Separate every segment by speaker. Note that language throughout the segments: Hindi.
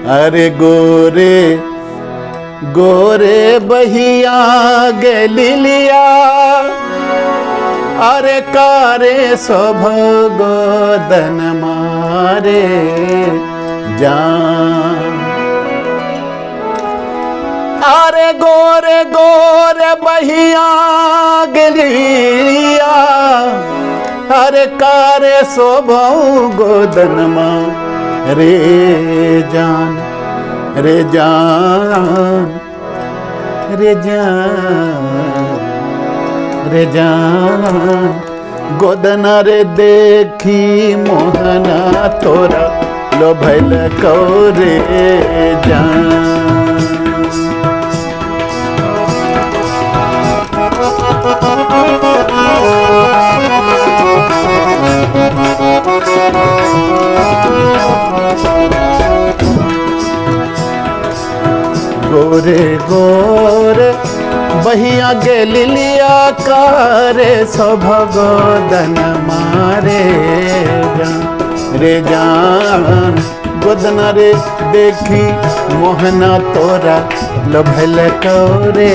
Speaker 1: अरे गोरे गोरे बहिया गलिलिया अरे कारे गोदन मारे जान। अरे गोरे गोरे बहिया गलिलिया अरे कारे गोदन मारे जान रे जान रे जान रे जान। गोदना रे देखी मोहना तोरा लो भैल कौरे जान। गोरे गोरे बहिया गलिलिया कारे गोदन मारे जान रे जान। गोदना रे देखी मोहना तोरा लभल कौरे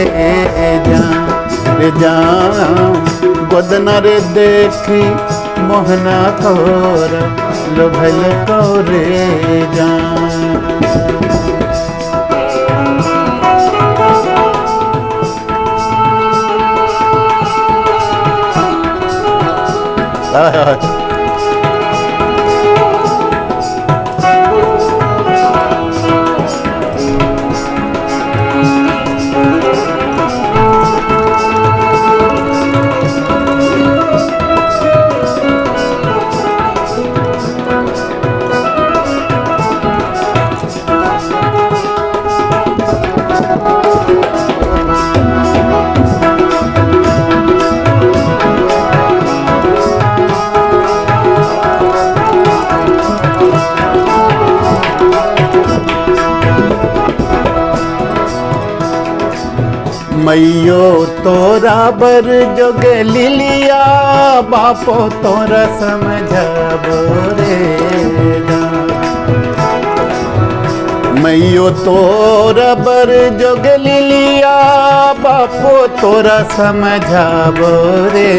Speaker 1: जान रे जान। गोदना रे देखी मोहना तोरा लभल कौरे जान। मैयो तोरा बर जो गलिलिया बापो तोरा समझबो रे जान। मैयो तोरा बर जो गलिलिया बापो तोरा समझबो रे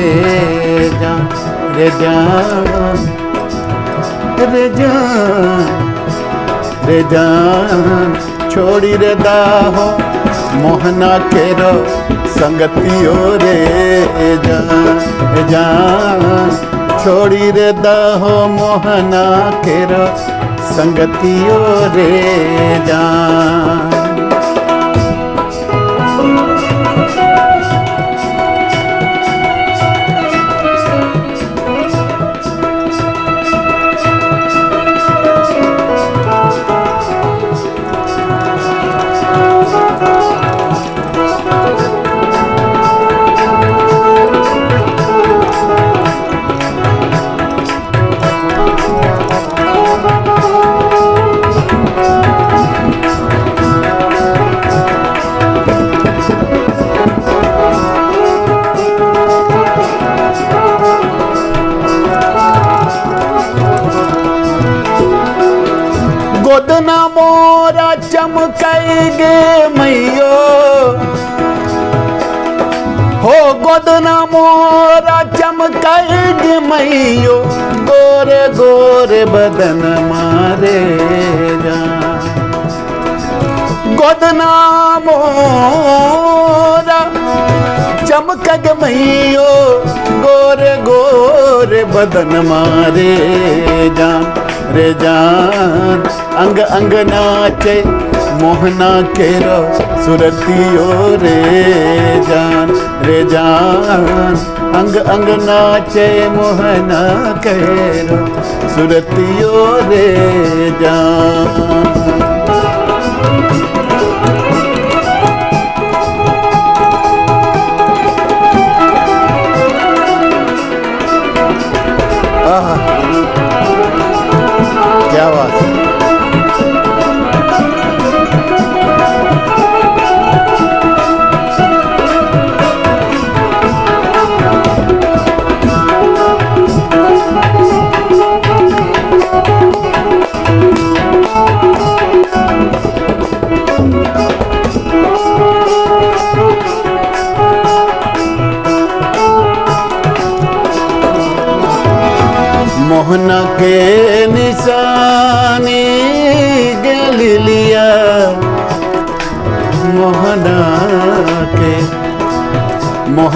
Speaker 1: जान रे जान रे जान रे जान। छोड़ी रे दाहो मोहना केरो संगतियो रे जान जान। छोड़ी रे दाहो मोहना केरो संगतियो रे जान। गोदना मोरा चमकाएगे मैयो हो गोदना मोरा चमकाएगे मैयो गोरे गोरे बदन मारे जान। गोदना मोरा चमकग मैयो गोरे गोरे बदन मारे जान रे जान। अंग अंग नाचे मोहना केरो सुरतियो रे जान रे जान। अंग अंग नाचे मोहना केरो सुरतियो रे जान। क्या बात है।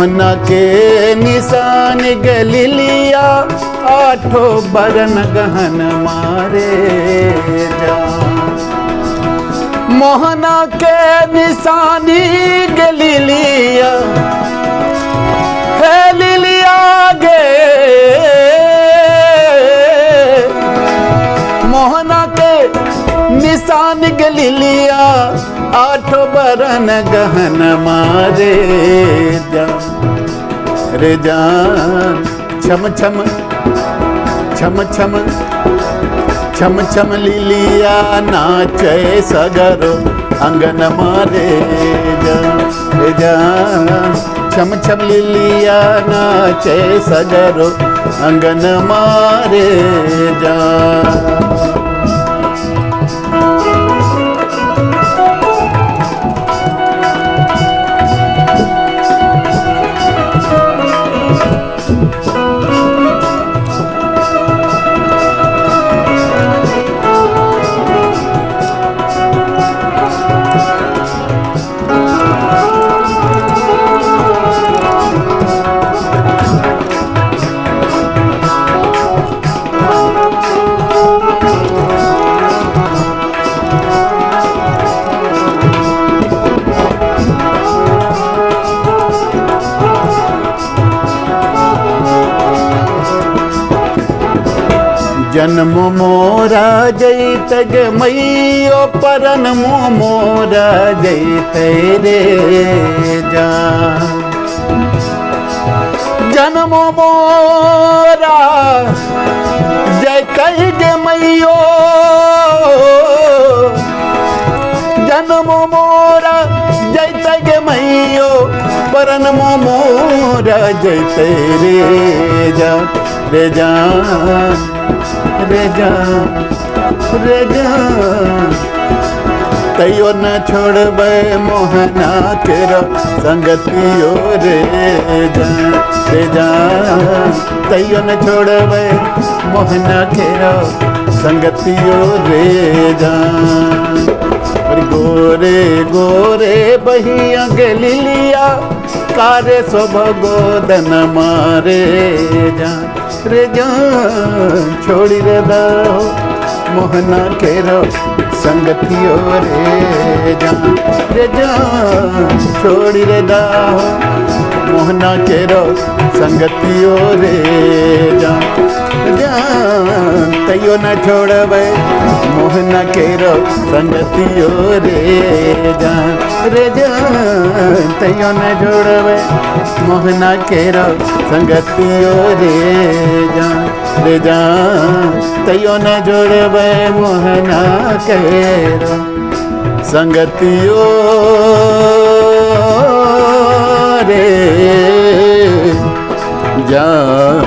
Speaker 1: मोहना के निशान गलिलिया आठों बरन गहन मारे जान। मोहना के निशानी गलिलिया है लिलिया गे, मोहना के निशान गलिलिया आठों बरन गहन मारे जान रे जान। छम छम छम छम छम छम लिलिया नाचे सगरो अंगन मारे जान रे जान। छम छम लिलिया नाचे सगरो अंगन मारे जान। जन्म मोरा जैत गे मैयो परन मोरा जैत रे जान। जन्म मोरा जैत गे मैयो, जन्म मोरा जैत गे मैयो परन मोरा जैत रे जान रे जान रे जान रे जान। तैयो न छोड़बे मोहना केरो संगतियो रे जान रे जान। तैयो न छोड़बे मोहना केरो संगतियो रे जान। गोरे गोरे बहिया गलिलिया कारे शोभ गोदन मारे जान रे जान। छोड़ी रे दो मोहना केरो संगतियो रे जान रे जान। छोड़ी रे दो मोहना केरो संगतियो रे जान जान। तैयो न छोड़बे मोहना केरो संगतियो रे जान रे जान। तैयो न छोड़बे मोहना केरो संगतियो रे जान रे जान। तैयो न जोड़बे मोहना केरो संगतियो रे जान।